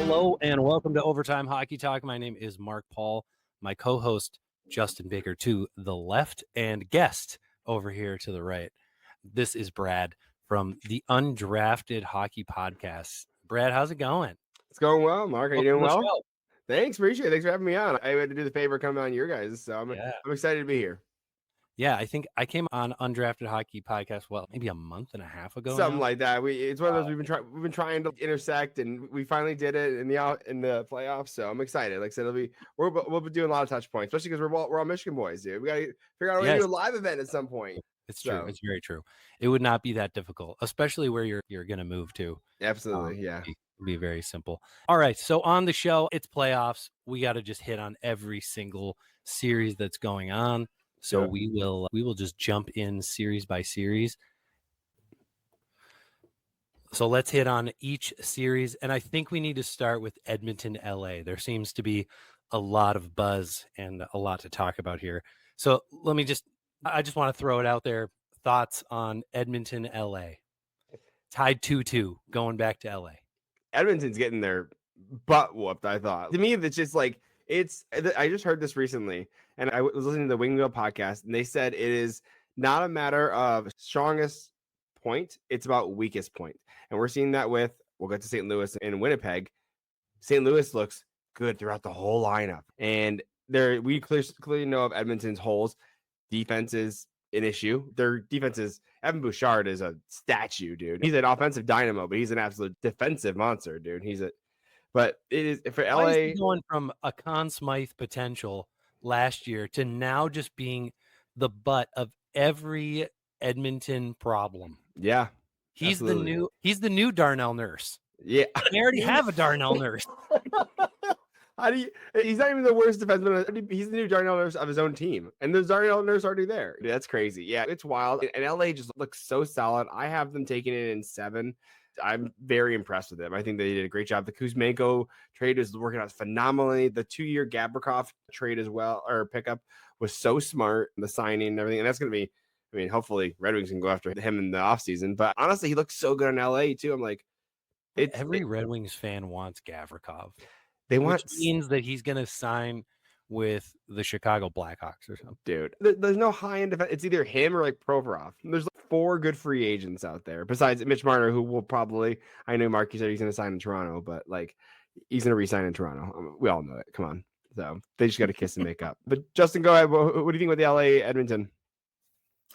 Hello and welcome to Overtime Hockey Talk. My name is Mark Paul. My co-host Justin Baker to the left and guest over here to the right. This is Brad from the Undrafted Hockey Podcast. Brad, how's it going? It's going well, Mark. Are you doing well? Show. Thanks, appreciate it. Thanks for having me on. I had to do the favor coming on your guys, so I'm excited to be here. Yeah, I think I came on Undrafted Hockey Podcast, maybe a month and a half ago. Something like that. It's one of those we've been trying to intersect, and we finally did it in the playoffs. So I'm excited. Like I said, we'll be doing a lot of touch points, especially because we're all Michigan boys, dude. We got to figure out a way to do a live event at some point. It's true. It's very true. It would not be that difficult, especially where you're going to move to. Absolutely, yeah. It'd be very simple. All right, so on the show, it's playoffs. We got to just hit on every single series that's going on. So we will just jump in series by series. So let's hit on each series, and I think we need to start with Edmonton, LA. There seems to be a lot of buzz and a lot to talk about here. So I just want to throw it out there. Thoughts on Edmonton, LA. Tied 2-2 going back to LA. Edmonton's getting their butt whooped, I thought. To me, it's just like I just heard this recently, and I was listening to the Wingwheel podcast, and they said it is not a matter of strongest point, it's about weakest point. And we're seeing that we'll get to St. Louis and Winnipeg. St. Louis looks good throughout the whole lineup. And we clearly know of Edmonton's holes. Defense is an issue. Their defense is, Evan Bouchard is a statue, dude. He's an offensive dynamo, but he's an absolute defensive monster, dude. But it is for LA. Why is he going from a Conn Smythe potential last year to now just being the butt of every Edmonton problem? Yeah. He's the new Darnell Nurse. Yeah. They already have a Darnell Nurse. He's not even the worst defenseman. He's the new Darnell Nurse of his own team. And there's Darnell Nurse already there. Dude, that's crazy. Yeah, it's wild. And LA just looks so solid. I have them taking it in 7. I'm very impressed with them. I think they did a great job. The Kuzmenko trade is working out phenomenally. The 2-year Gavrikov trade as well, or pickup, was so smart. The signing and everything. And that's going to be, hopefully Red Wings can go after him in the offseason. But honestly, he looks so good in LA too. I'm like, every Red Wings fan wants Gavrikov. Which means that he's going to sign with the Chicago Blackhawks or something. Dude, there's no high-end defense. It's either him or like Provorov. There's 4 good free agents out there besides Mitch Marner, who will probably, I know Mark, you said he's going to sign in Toronto, but like he's going to re-sign in Toronto. We all know it. Come on. So they just got to kiss and make up. But Justin, go ahead. What do you think with the LA Edmonton?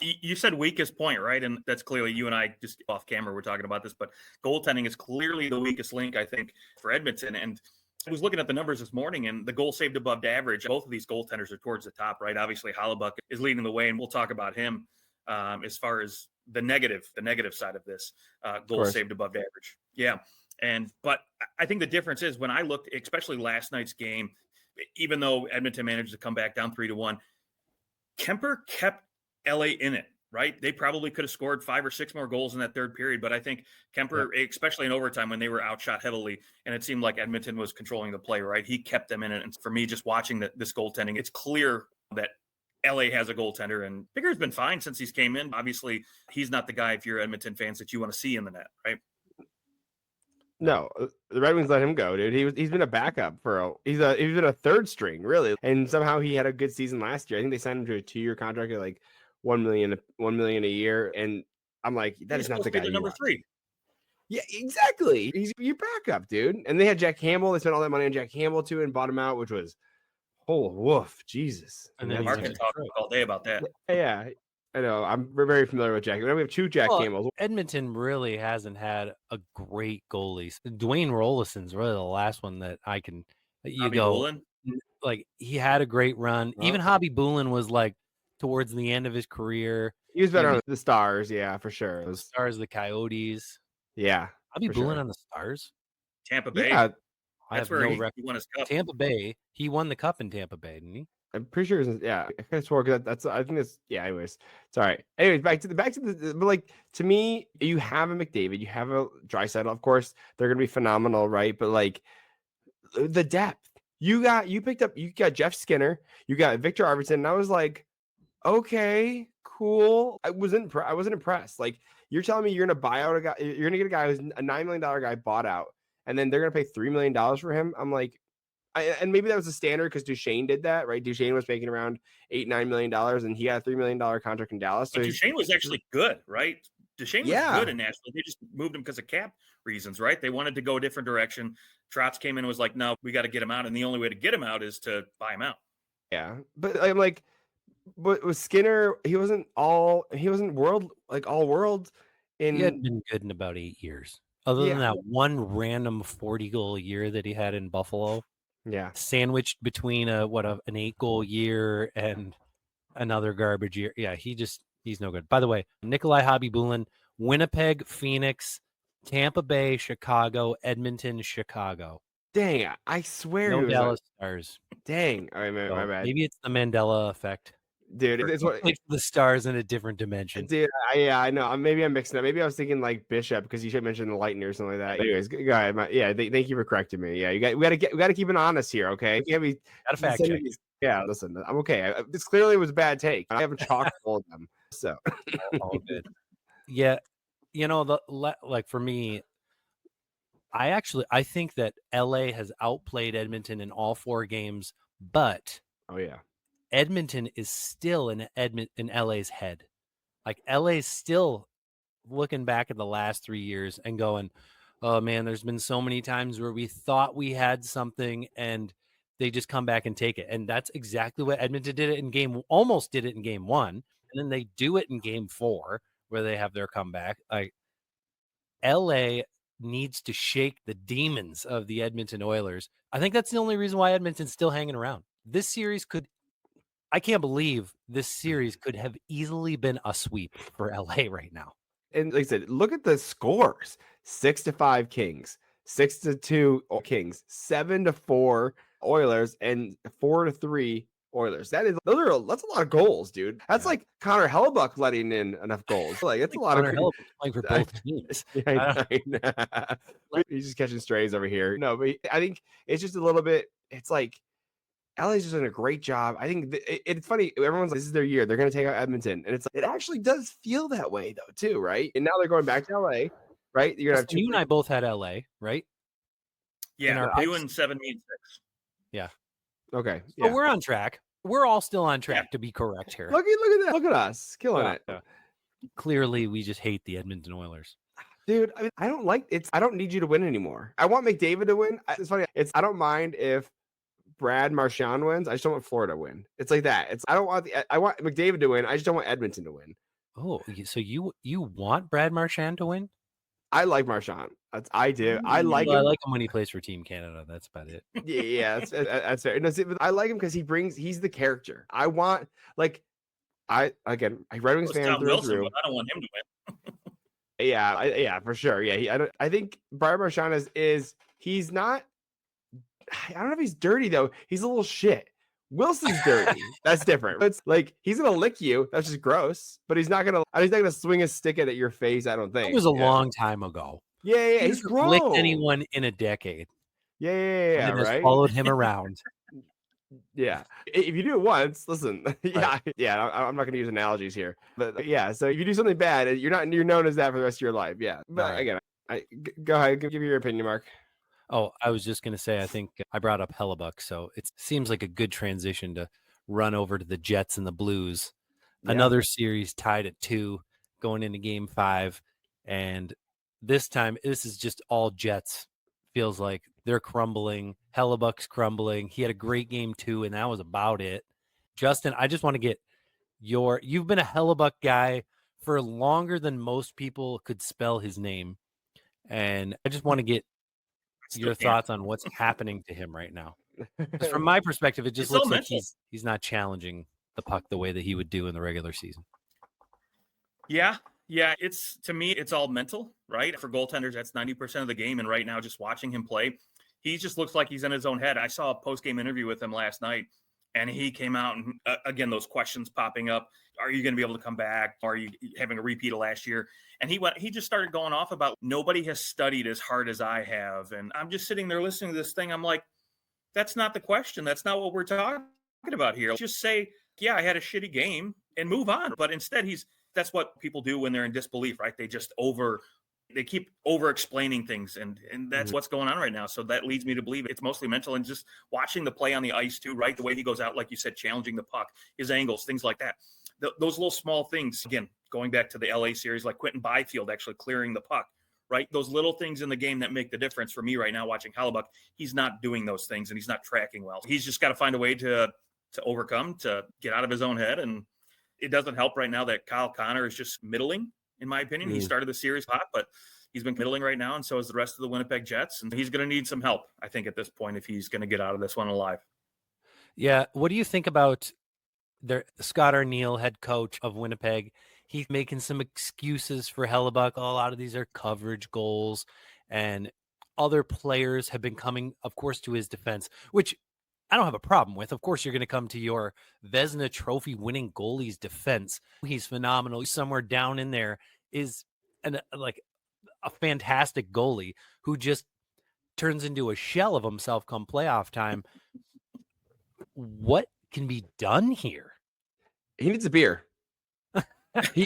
You said weakest point, right? And that's clearly, you and I just off camera, we're talking about this, but goaltending is clearly the weakest link, I think, for Edmonton. And I was looking at the numbers this morning, and the goal saved above average. Both of these goaltenders are towards the top, right? Obviously, Hellebuyck is leading the way, and we'll talk about him as far as the negative side of this, goal saved above average. Yeah. But I think the difference is when I looked, especially last night's game, even though Edmonton managed to come back down 3-1, Kemper kept LA in it. Right? They probably could have scored 5 or 6 more goals in that third period. But I think Kemper, especially in overtime when they were outshot heavily, and it seemed like Edmonton was controlling the play, right? He kept them in it. And for me, just watching this goaltending, it's clear that LA has a goaltender, and Bigger's been fine since he's came in. Obviously, he's not the guy, if you're Edmonton fans, that you want to see in the net, right? No, the Red Wings let him go, dude. He's been a backup he's been a third string, really. And somehow he had a good season last year. I think they signed him to a 2-year contract at like $1 million a year, and I'm like, that is not the guy. Number 3. Yeah, exactly. He's your backup, dude. And they had Jack Campbell. They spent all that money on Jack Campbell too, and bought him out, which was, woof, Jesus. And then Mark can talk all day about that. Yeah, I know. We're very familiar with Jack. We have 2 Jack Campbells. Edmonton really hasn't had a great goalie. Dwayne Rollison's really the last one that I can. Boulin? Like he had a great run. Even Hobby Boulin was like towards the end of his career. He was better on the Stars, yeah, for sure. The Stars, the Coyotes. Yeah. I'll be Boulin on the Stars. Tampa Bay. Yeah. That's where he won his cup. Tampa Bay. He won the cup in Tampa Bay, didn't he? I'm pretty sure. I could have swore that's. I think that's. Yeah. Anyways, it's all right. Anyways, back to the. But like to me, you have a McDavid, you have a Draisaitl. Of course, they're gonna be phenomenal, right? But like the depth, you got Jeff Skinner, you got Victor Arvidsson, and I was like, okay, cool. I wasn't impressed. Like you're telling me you're gonna buy out a guy, you're gonna get a guy who's a $9 million guy bought out, and then they're going to pay $3 million for him. I'm like, and maybe that was the standard because Duchesne did that, right? Duchesne was making around $8-9 million, and he got a $3 million contract in Dallas. So Duchesne was actually good, right? Duchesne was good in Nashville. They just moved him because of cap reasons, right? They wanted to go a different direction. Trotz came in and was like, no, we got to get him out. And the only way to get him out is to buy him out. Yeah. But I'm like, but with Skinner, he wasn't all world. He hadn't been good in about 8 years. Other than that one random 40-goal year that he had in Buffalo. Yeah. Sandwiched between an 8-goal year and another garbage year. Yeah, he's no good. By the way, Nikolai Hobby-Bulin, Winnipeg, Phoenix, Tampa Bay, Chicago, Edmonton, Chicago. Dang, I swear no Dallas Stars. Dang. All right, my bad. Maybe it's the Mandela effect. Dude, it's what the Stars in a different dimension. Dude, I know. Maybe I'm mixing up. Maybe I was thinking like Bishop because you should mention the Lightning or something like that. Anyways, go ahead. Thank you for correcting me. Yeah, we got to keep it honest here, okay? You can't be gotta fact check. Yeah, listen, I'm okay. This clearly was a bad take. I haven't chock full of them, so all good. Yeah, like for me, I think that LA has outplayed Edmonton in all 4 games, but Edmonton is still in LA's head. Like LA's still looking back at the last 3 years and going, oh man, there's been so many times where we thought we had something and they just come back and take it. And that's exactly what Edmonton did it almost did it in game 1. And then they do it in game 4 where they have their comeback. Like LA needs to shake the demons of the Edmonton Oilers. I think that's the only reason why Edmonton's still hanging around. This series I can't believe this series could have easily been a sweep for LA right now. And like I said, look at the scores: 6-5 Kings, 6-2 Kings, 7-4 Oilers, and 4-3 Oilers. That's a lot of goals, dude. That's like Connor Hellebuck letting in enough goals. Like it's a lot Connor Hellebuck playing for both teams. He's just catching strays over here. No, but I think it's just a little bit. It's like LA's just doing a great job. I think it's funny. Everyone's like, this is their year. They're going to take out Edmonton. And it's like, it actually does feel that way, though, too, right? And now they're going back to LA, right? You're gonna have you and I both had LA, right? Yeah, 2 and 7 means 6. Yeah. Okay. So we're on track. We're all still on track to be correct here. Look at that. Look at us. Killing it. Clearly, we just hate the Edmonton Oilers. Dude, I mean, I don't like it. I don't need you to win anymore. I want McDavid to win. It's funny. I don't mind if Brad Marchand wins. I just don't want Florida to win. It's like that. I want McDavid to win. I just don't want Edmonton to win. Oh, so you want Brad Marchand to win? I like Marchand. I do. I like him. I like him when he plays for Team Canada. That's about it. Yeah, that's fair. No, I like him because he's the character. I want Red Wings fan through and through. But I don't want him to win. Yeah, for sure. Yeah, I think Brad Marchand is he's not. I don't know if he's dirty though. He's a little shit. Wilson's dirty. That's different. It's like he's gonna lick you. That's just gross. But he's not gonna swing a stick at your face. I don't think. It was a long time ago. Yeah. He's grown. Licked anyone in a decade. Yeah. And right. Followed him around. Yeah. If you do it once, listen. Yeah. I'm not gonna use analogies here, but yeah. So if you do something bad, you're known as that for the rest of your life. Yeah. But again, go ahead. Give me your opinion, Mark. Oh, I was just going to say, I think I brought up Hellebuck, so it seems like a good transition to run over to the Jets and the Blues. Yeah. Another series tied at 2 going into game 5. And this time, this is just all Jets. Feels like they're crumbling. Hellebuck's crumbling. He had a great game 2, and that was about it. Justin, I just want to get you've been a Hellebuck guy for longer than most people could spell his name. And I just want to get your thoughts on what's happening to him right now. From my perspective, it just looks like he's not challenging the puck the way that he would do in the regular season. Yeah. To me, it's all mental, right? For goaltenders, that's 90% of the game. And right now, just watching him play, he just looks like he's in his own head. I saw a post-game interview with him last night, and he came out and again, those questions popping up. Are you going to be able to come back? Are you having a repeat of last year? And he just started going off about nobody has studied as hard as I have. And I'm just sitting there listening to this thing. I'm like, that's not the question. That's not what we're talking about here. Just say, yeah, I had a shitty game and move on. But instead that's what people do when they're in disbelief, right? They just They keep over-explaining things, and that's what's going on right now. So that leads me to believe it's mostly mental, and just watching the play on the ice too, right? The way he goes out, like you said, challenging the puck, his angles, things like that. Those little small things, again, going back to the LA series, like Quentin Byfield actually clearing the puck, right? Those little things in the game that make the difference for me right now watching Hellebuyck. He's not doing those things, and he's not tracking well. He's just got to find a way to overcome, to get out of his own head. And it doesn't help right now that Kyle Connor is just middling, in my opinion. He started the series hot, but he's been middling right now, and so is the rest of the Winnipeg Jets. And he's going to need some help, I think, at this point, if he's going to get out of this one alive. Yeah. What do you think about Scott Arniel, head coach of Winnipeg? He's making some excuses for Hellebuyck. A lot of these are coverage goals, and other players have been coming, of course, to his defense, which I don't have a problem with. Of course, you're going to come to your Vezina Trophy winning goalie's defense. He's phenomenal. Somewhere down in there is a fantastic goalie who just turns into a shell of himself come playoff time. What can be done here? He needs a beer. he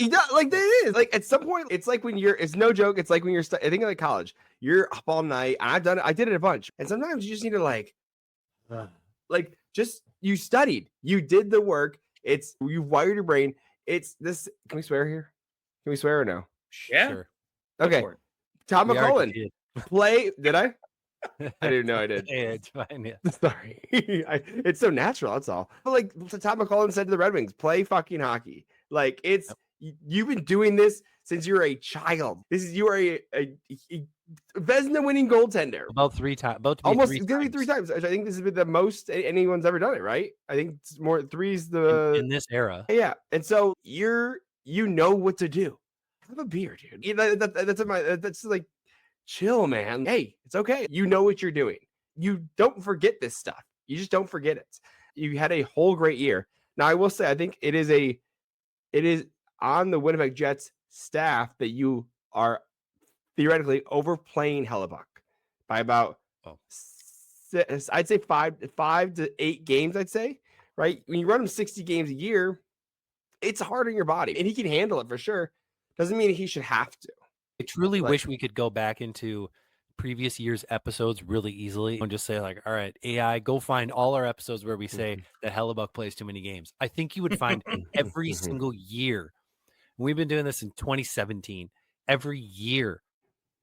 does, like, it is like at some point it's like when it's no joke, it's like when you're I think like college, you're up all night, and I did it a bunch, and sometimes you just need to just you studied, you did the work, you wired your brain. It's this. Can we swear here? Can we swear or no? Yeah. Sure. Okay. Tom McCullen did I didn't know I did. Yeah, it's fine. Yeah. Sorry. It's so natural, that's all. But like Tom McCullen said to the Red Wings, play fucking hockey. Like, you've been doing this since you were a child. You are a Vezina winning goaltender. About 3 times. Almost it's gonna be 3 times. I think this has been the most anyone's ever done it, right? I think it's more 3's the in this era. Yeah. And so you know what to do. Have a beer, dude. That's like, chill, man. Hey, it's okay. You know what you're doing. You don't forget this stuff. You just don't forget it. You had a whole great year. Now, I will say, I think it is on the Winnipeg Jets staff that you are theoretically overplaying Hellebuyck by about, I'd say 5 to 8 games, I'd say, right? When you run him 60 games a year, it's hard on your body, and he can handle it for sure. Doesn't mean he should have to. I truly wish we could go back into previous year's episodes really easily and just say, like, all right, AI, go find all our episodes where we say that Hellebuyck plays too many games. I think you would find every single year. We've been doing this in 2017. Every year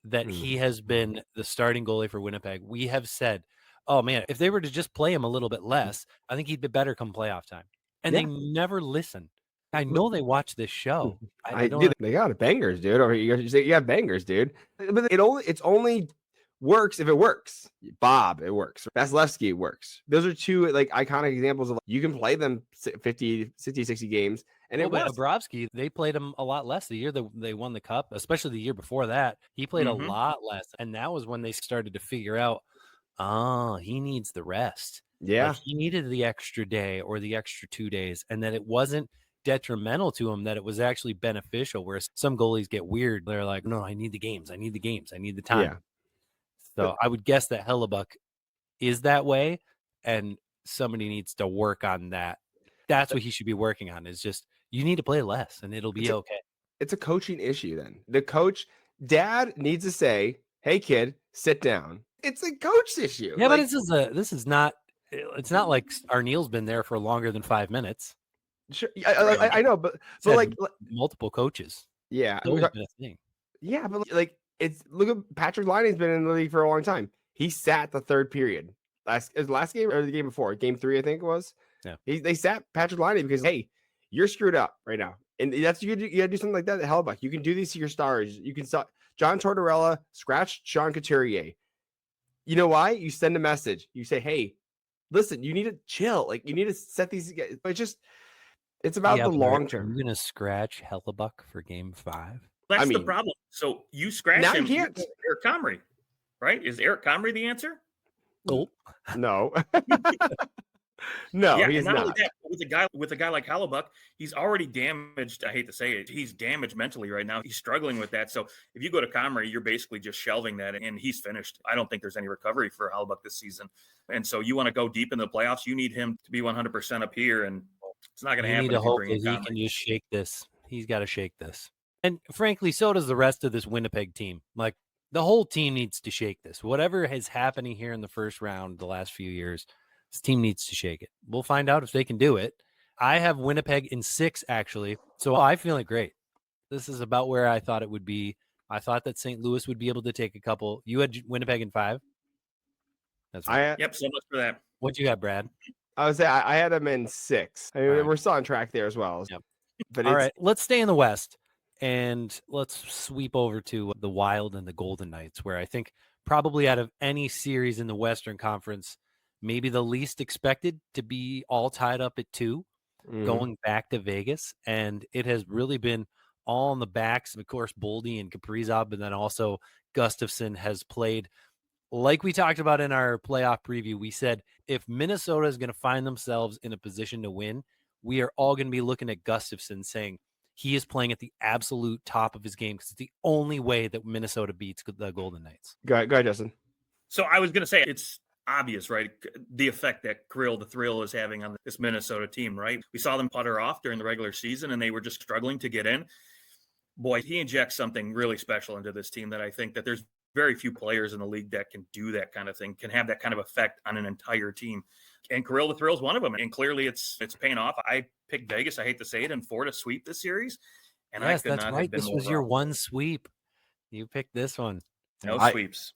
that he has been the starting goalie for Winnipeg, we have said, oh, man, if they were to just play him a little bit less, I think he'd be better come playoff time. And they never listen. I know they watch this show. They got bangers, dude. Or you have bangers, dude. But it's only works if it works. Bob, it works. Vasilevsky, it works. Those are 2 like iconic examples of you can play them 50, 60 games. And but Bobrovsky, they played him a lot less the year that they won the cup, especially the year before that. He played a lot less. And that was when they started to figure out, he needs the rest. Yeah. Like, he needed the extra day or the extra 2 days, and that it wasn't detrimental to him, that it was actually beneficial. Whereas some goalies get weird. They're like, no, I need the games. I need the time. Yeah. So I would guess that Hellebuyck is that way, and somebody needs to work on that. That's what he should be working on, is just, you need to play less and it'll be okay. It's a coaching issue then. The coach, dad needs to say, hey, kid, sit down. It's a coach issue. Yeah, but this is not, it's not like Arniel's been there for longer than 5 minutes. Sure, I know, but like multiple coaches. Yeah. It's always been a thing. Yeah, but like, look at Patrick Liney's been in the league for a long time. He sat the third period. Last game or the game before? Game 3, I think it was. Yeah. They sat Patrick Liney because, hey, you're screwed up right now. And that's you gotta do something like that at Hellebuyck. You can do these to your stars. You can stop John Tortorella, scratch Sean Couturier. You know why? You send a message. You say, hey, listen, you need to chill. Like, you need to set these guys. But it's about the long term. You're gonna scratch Hellebuyck for game 5. That's the problem. So you scratch now him. You can't. Eric Comrie, right? Is Eric Comrie the answer? Nope. No. No, yeah, he's not. That, with a guy like Hellebuyck, he's already damaged. I hate to say it, he's damaged mentally right now. He's struggling with that. So if you go to Comrie, you're basically just shelving that, and he's finished. I don't think there's any recovery for Hellebuyck this season. And so you want to go deep in the playoffs, you need him to be 100% up here, and it's not going to happen. Need to hope that he can just shake this. He's got to shake this. And frankly, so does the rest of this Winnipeg team. Like, the whole team needs to shake this. Whatever is happening here in the first round the last few years, this team needs to shake it. We'll find out if they can do it. I have Winnipeg in 6, actually. So I'm feeling great. This is about where I thought it would be. I thought that St. Louis would be able to take a couple. You had Winnipeg in 5? That's right. Yep, so much for that. What you got, Brad? I would say I had them in 6. I mean, Right. we're still on track there as well. Yep. But all right, let's stay in the West and let's sweep over to the Wild and the Golden Knights, where I think probably out of any series in the Western Conference, maybe the least expected to be all tied up at 2, going back to Vegas. And it has really been all on the backs of course, Boldy and Kaprizov, but then also Gustafsson has played. Like we talked about in our playoff preview, we said if Minnesota is going to find themselves in a position to win, we are all going to be looking at Gustafsson saying he is playing at the absolute top of his game because it's the only way that Minnesota beats the Golden Knights. Go ahead, Justin. So I was going to say it's obvious, right? The effect that Kirill the Thrill is having on this Minnesota team, right? We saw them putter off during the regular season and they were just struggling to get in. Boy, he injects something really special into this team that I think that there's very few players in the league that can do that kind of thing, can have that kind of effect on an entire team. And Kirill the Thrill is one of them. And clearly it's paying off. I picked Vegas, I hate to say it, and 4 to sweep this series. And yes, I could that's not right. have been This more was your wrong. one sweep. You picked this one. No sweeps.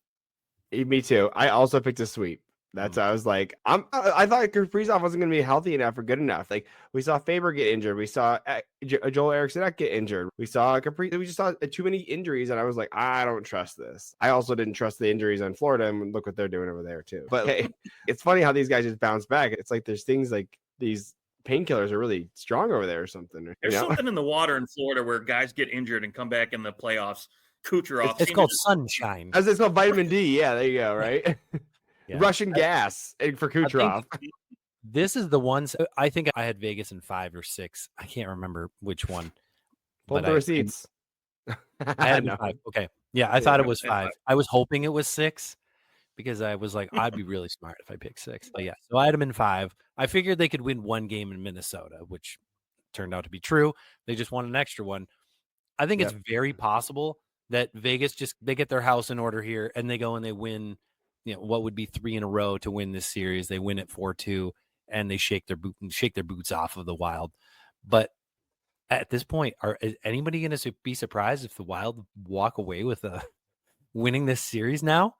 Me too. I also picked a sweep. That's I was like, I thought Kaprizov wasn't going to be healthy enough or good enough. Like we saw Faber get injured, we saw Joel Eriksson get injured, we saw Kaprizov. We just saw too many injuries, and I was like, I don't trust this. I also didn't trust the injuries on Florida, and look what they're doing over there too. But hey, it's funny how these guys just bounce back. It's like there's things like these painkillers are really strong over there or something. There's something in the water in Florida where guys get injured and come back in the playoffs. Kucherov. It's called sunshine. As it's called vitamin D. Yeah, there you go. Right. Yeah. Russian gas for Kucherov. This is the ones I think I had Vegas in 5 or 6. I can't remember which one. Pull the receipts. I had 5. Okay. Yeah, I thought it was 5. I was hoping it was 6 because I was like, I'd be really smart if I picked 6. But yeah, so I had them in 5. I figured they could win one game in Minnesota, which turned out to be true. They just won an extra one. I think it's very possible that Vegas they get their house in order here and they go and they win, what would be 3 in a row to win this series. They win it 4-2 and they shake their boots off of the Wild. But at this point, is anybody going to be surprised if the Wild walk away with winning this series now?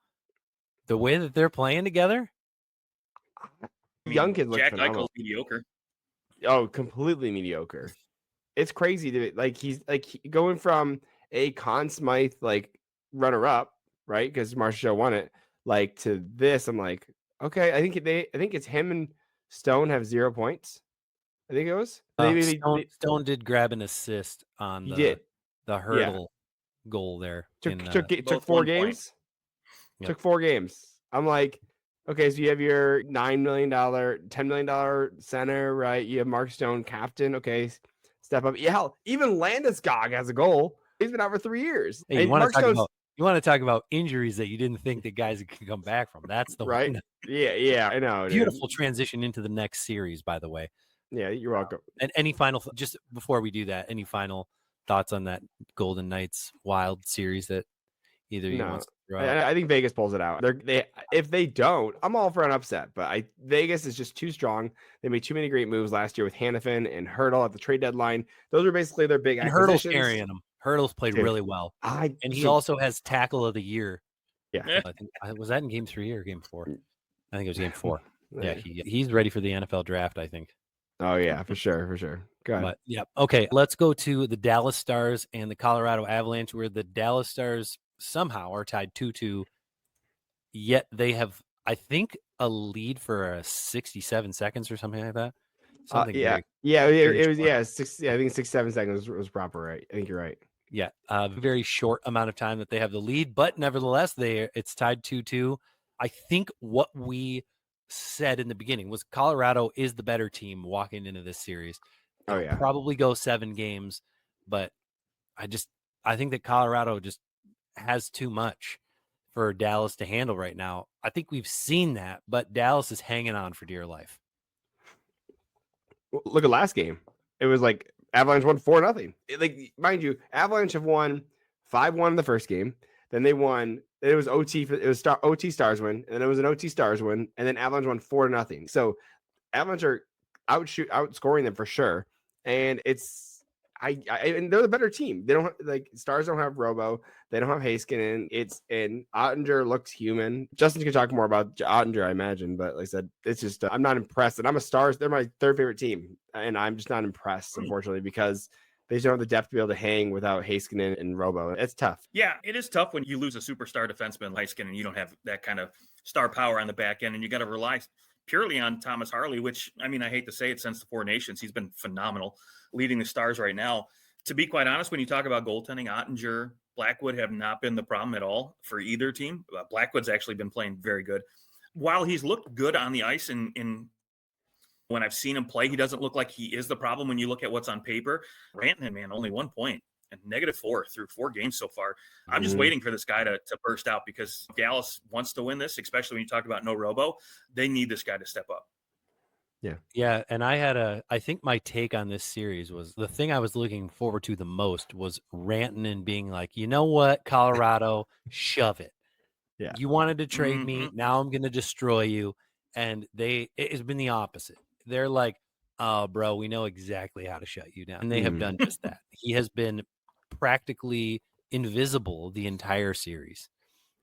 The way that they're playing together? Young kids look Jack phenomenal. Eichel's mediocre. Oh, completely mediocre. It's crazy to he's going from a Conn Smythe runner-up, right? Because Marshall won it. To this, I'm like, okay. I think it's him and Stone have 0 points. I think it was. Stone did grab an assist on the hurdle goal there. Took 4 games. Yep. Took 4 games. I'm like, okay, so you have your $9 million, $10 million center, right? You have Mark Stone, captain. Okay, step up. Yeah, even Landeskog has a goal. He's been out for 3 years. Hey, you want to talk about injuries that you didn't think that guys could come back from. That's the right. one. Yeah, I know. Beautiful transition into the next series, by the way. Yeah, you're welcome. And any final, just before we do that, any final thoughts on that Golden Knights Wild series that either you wants to throw out? I think Vegas pulls it out. If they don't, I'm all for an upset. But Vegas is just too strong. They made too many great moves last year with Hannafin and Hurdle at the trade deadline. Those are basically their big acquisitions. Hurdle's carrying them. Hurdle's played really well. And he also has tackle of the year. Yeah. I think was that in game 3 or game 4? I think it was game 4. Yeah, he's ready for the NFL draft, I think. Oh yeah, for sure. Go ahead. But yeah, okay. Let's go to the Dallas Stars and the Colorado Avalanche, where the Dallas Stars somehow are tied 2-2. Yet they have, I think, a lead for 67 seconds or something like that. Something it was 6. I think 6-7 seconds was proper, right? I think you're right. Yeah, a very short amount of time that they have the lead, but nevertheless, it's tied 2-2. I think what we said in the beginning was Colorado is the better team walking into this series. They'll probably go 7 games, but I think that Colorado just has too much for Dallas to handle right now. I think we've seen that, but Dallas is hanging on for dear life. Look at last game. It was Avalanche won 4-0. Like, mind you, Avalanche have won 5-1 in the first game. Then they won. It was OT. It was OT Stars win, and then it was an OT Stars win, and then Avalanche won 4-0. So Avalanche are outscoring them for sure, and it's and they're the better team. They don't like Stars don't have Robo, they don't have Heiskanen. And Ottinger looks human. Justin can talk more about Ottinger, I imagine, but like I said, it's just I'm not impressed. And I'm a Stars. They're my third favorite team, and I'm just not impressed, unfortunately, because they just don't have the depth to be able to hang without Heiskanen and Robo. It's tough. Yeah, it is tough when you lose a superstar defenseman like Heiskanen and you don't have that kind of star power on the back end, and you got to rely purely on Thomas Harley, which, I mean, I hate to say it, since the Four Nations, he's been phenomenal, leading the Stars right now. To be quite honest, when you talk about goaltending, Ottinger, Blackwood have not been the problem at all for either team. Blackwood's actually been playing very good. While he's looked good on the ice in when I've seen him play, he doesn't look like he is the problem when you look at what's on paper. Rantanen, man, only 1 point and -4 through 4 games so far. I'm just waiting for this guy to burst out, because Dallas wants to win this, especially when you talk about no Robo. They need this guy to step up. Yeah, and I think my take on this series was the thing I was looking forward to the most was Rantanen being like, you know what, Colorado, shove it. Yeah. You wanted to trade me, now I'm going to destroy you. And it has been the opposite. They're like, oh, bro, we know exactly how to shut you down. And they have done just that. He has been practically invisible the entire series.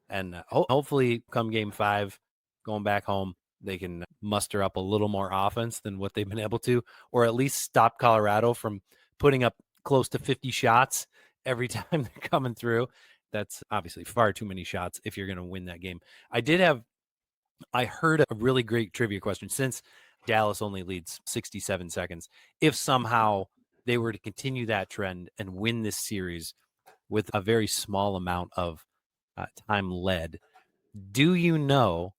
And hopefully come game 5, going back home, they can muster up a little more offense than what they've been able to, or at least stop Colorado from putting up close to 50 shots every time they're coming through. That's obviously far too many shots if you're going to win that game. I heard a really great trivia question. Since Dallas only leads 67 seconds, if somehow they were to continue that trend and win this series with a very small amount of time led, do you know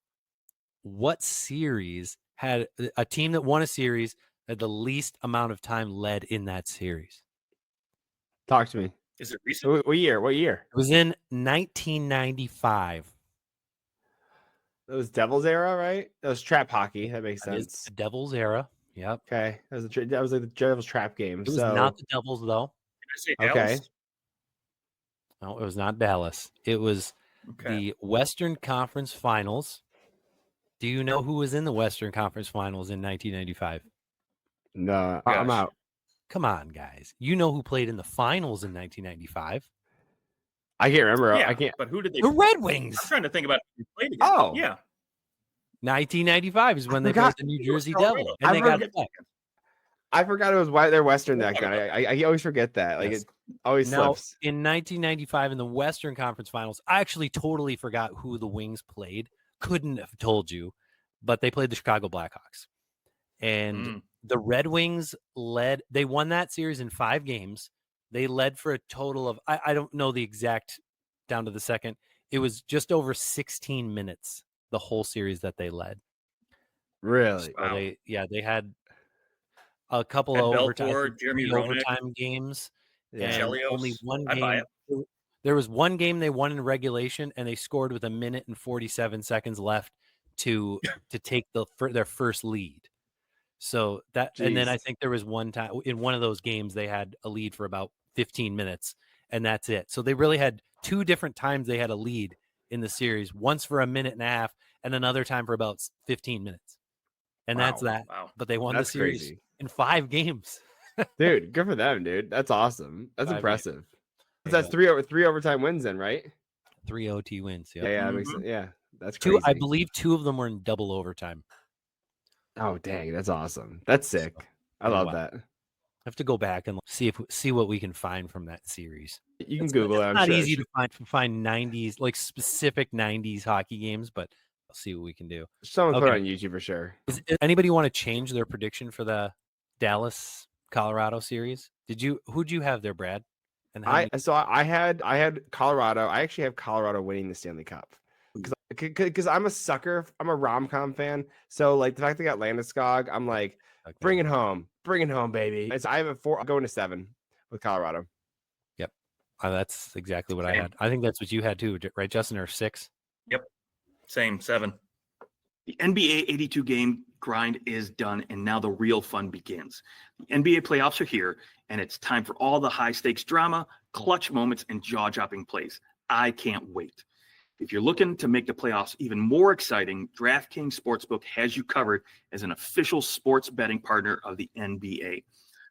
what series had a team that won a series had the least amount of time led in that series? Talk to me. Is it recent? What year? It was in 1995. It was Devils era, right? That was trap hockey. That makes That is sense. the Devils era. Yep. Okay, that was like the Devils trap game. It was not the Devils, though. Did I say Dallas? No, it was not Dallas. It was the Western Conference Finals. Do you know who was in the Western Conference Finals in 1995? No, I'm out. Come on, guys. You know who played in the finals in 1995? I can't remember. Yeah, I can't. But who did they? The Red Wings. I'm trying to think about who played against. Oh. Yeah. 1995 is when they played the New Jersey Devils, and they got it back. I forgot it was why they're Western that guy. I always forget that. Like, Yes. it always slips. In 1995 in the Western Conference Finals, I actually totally forgot who the Wings played. Couldn't have told you, but they played the Chicago Blackhawks. And the Red Wings led. They won that series in 5 games. They led for a total of, I don't know the exact down to the second. It was just over 16 minutes, the whole series that they led. Really? So they had a couple of overtime games. Yeah. And only one I'd buy game. There was one game they won in regulation, and they scored with 1 minute and 47 seconds left to take their first lead. So that, and then I think there was one time in one of those games they had a lead for about 15 minutes, and that's it. So they really had 2 different times they had a lead in the series, once for 1.5 minutes and another time for about 15 minutes. And that's that. Wow. But they won the series crazy. in 5 games. Dude, good for them, dude. That's awesome. That's 5 impressive. games. That's 3 overtime wins then, right? 3 OT wins. Yep. Yeah, that makes sense. Yeah, that's crazy. 2, I believe 2 of them were in double overtime. Oh, dang, that's awesome. That's sick. I love that. I have to go back and see what we can find from that series. You can Google it. It's not easy to find 90s, like specific 90s hockey games, but I'll see what we can do. Someone put it on YouTube for sure. Does anybody want to change their prediction for the Dallas Colorado series? Who'd you have there, Brad? And I had Colorado. I actually have Colorado winning the Stanley Cup because I'm a sucker. I'm a rom-com fan. So like the fact they got Landeskog, I'm like, bring it home, baby. I have a 4. I'm going to 7 with Colorado. Yep, that's exactly what I had. I think that's what you had too, right, Justin? Or 6? Yep, same 7. The NBA 82 game grind is done, and now the real fun begins. The NBA playoffs are here, and it's time for all the high-stakes drama, clutch moments, and jaw-dropping plays. I can't wait. If you're looking to make the playoffs even more exciting, DraftKings Sportsbook has you covered as an official sports betting partner of the NBA.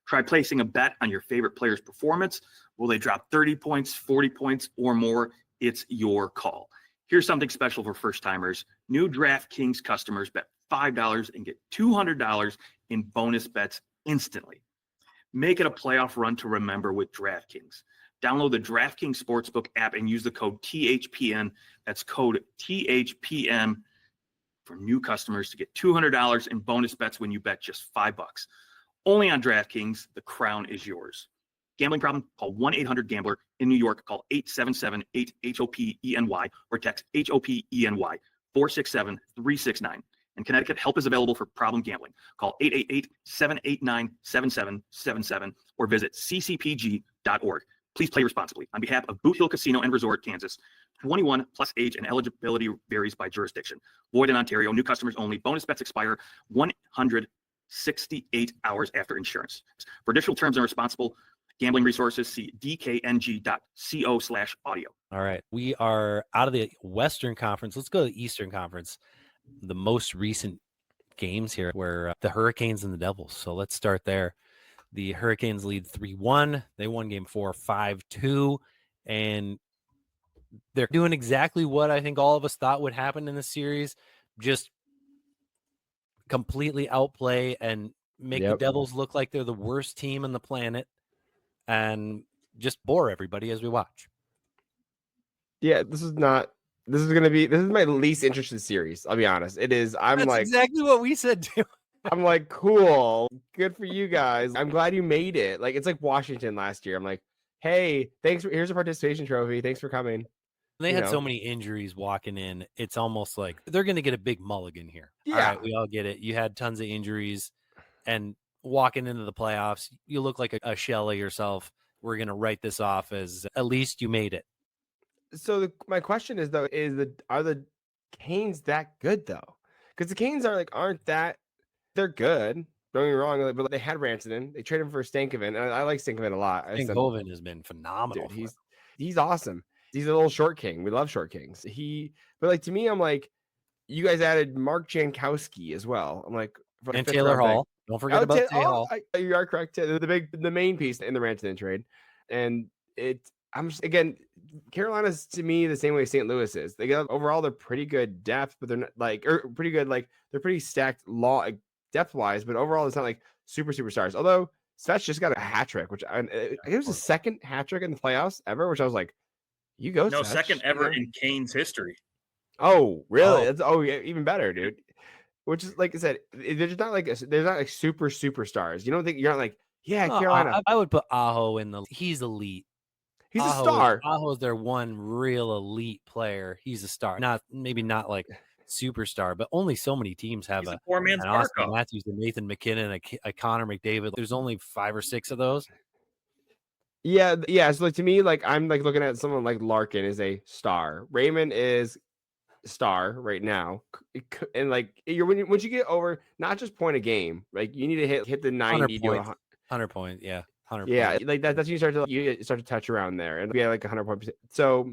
Try placing a bet on your favorite player's performance. Will they drop 30 points, 40 points, or more? It's your call. Here's something special for first-timers. New DraftKings customers bet $5 and get $200 in bonus bets instantly. Make it a playoff run to remember with DraftKings. Download the DraftKings Sportsbook app and use the code THPN. That's code THPN for new customers to get $200 in bonus bets when you bet just $5. Only on DraftKings, the crown is yours. Gambling problem? Call 1-800-GAMBLER. In New York, call 877-8-HOPENY or text HOPENY 467-369. In Connecticut, help is available for problem gambling. Call 888-789-7777 or visit ccpg.org. Please play responsibly. On behalf of Boot Hill Casino and Resort, Kansas, 21 plus age and eligibility varies by jurisdiction. Void in Ontario. New customers only. Bonus bets expire 168 hours after insurance. For additional terms and responsible gambling resources, see dkng.co/audio. All right. We are out of the Western Conference. Let's go to the Eastern Conference. The most recent games here were the Hurricanes and the Devils. So let's start there. The Hurricanes lead 3-1. They won game 4, 5-2. And they're doing exactly what I think all of us thought would happen in the series. Just completely outplay and make the Devils look like they're the worst team on the planet and just bore everybody as we watch. Yeah, this is my least interested series. I'll be honest. It is. That's exactly what we said too. I'm like, cool, good for you guys. I'm glad you made it. Like, it's like Washington last year. I'm like, hey, here's a participation trophy. Thanks for coming. They had so many injuries walking in. It's almost like they're going to get a big mulligan here. Yeah. All right, we all get it. You had tons of injuries, and walking into the playoffs, you look like a shell of yourself. We're going to write this off as at least you made it. So my question is though, are the Canes that good though? Because the Canes aren't that. They're good. Don't get me wrong, but they had Rantanen. They traded him for Stankoven, and I like Stankoven a lot. Stankoven has been phenomenal. Dude, he's awesome. He's a little short king. We love short kings. But like to me, I'm like, you guys added Mark Jankowski as well. I'm like, and Taylor Hall. Don't forget about Taylor Hall. You are correct. The main piece in the Rantanen trade, and I'm just, again, Carolina's to me the same way St. Louis is. They got overall they're pretty good depth, but they're not pretty good. Like they're pretty stacked depth wise, but overall it's not like superstars. Although Svech just got a hat trick, which it was his second hat trick in the playoffs ever, which I was like, you go. No, Svech, second ever in Canes history. Oh, really? That's even better, dude. Which is like I said, there's not like superstars. You don't think you're not like, yeah, Carolina. I would put Aho he's elite. He's a star. Aho's their one real elite player. He's a star. Maybe not like superstar, but only so many teams have a poor man's an Austin Matthews, a Nathan McKinnon, a Connor McDavid. There's only 5 or 6 of those. Yeah. So like to me, like I'm like looking at someone like Larkin is a star. Raymond is a star right now, and like once you get over not just point a game, like you need to hit the 90 to 100 points. Yeah. 100 yeah, points. like that's when you start to touch around there, and we had like 100 points. So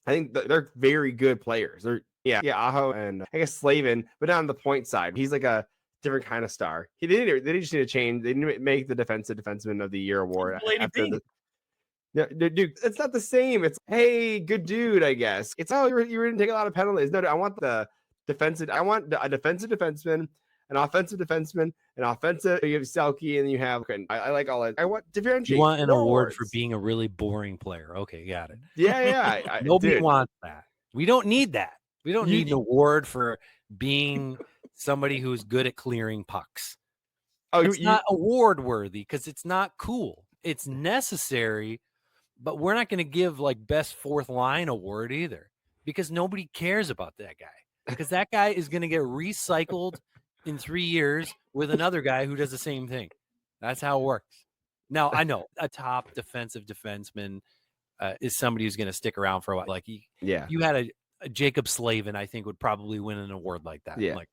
I think they're very good players. Aho and I guess Slavin, but not on the point side. He's like a different kind of star. They just need to change. They need to make the defenseman of the year award. Dude, it's not the same. It's hey, good dude, I guess. It's you didn't take a lot of penalties. No, I want a defensive defenseman, an offensive defenseman, an offensive. You have Selke, and you have. I like all that. I want differentiate. You want an award for being a really boring player? Okay, got it. Yeah. Nobody wants that. We don't need that. We don't need an award for being somebody who's good at clearing pucks. It's not award worthy because it's not cool. It's necessary, but we're not going to give like best fourth line award either because nobody cares about that guy because that guy is going to get recycled in 3 years with another guy who does the same thing. That's how it works. Now, I know a top defensive defenseman is somebody who's going to stick around for a while. Like you had a Jacob Slavin, I think would probably win an award like that. Yeah. Like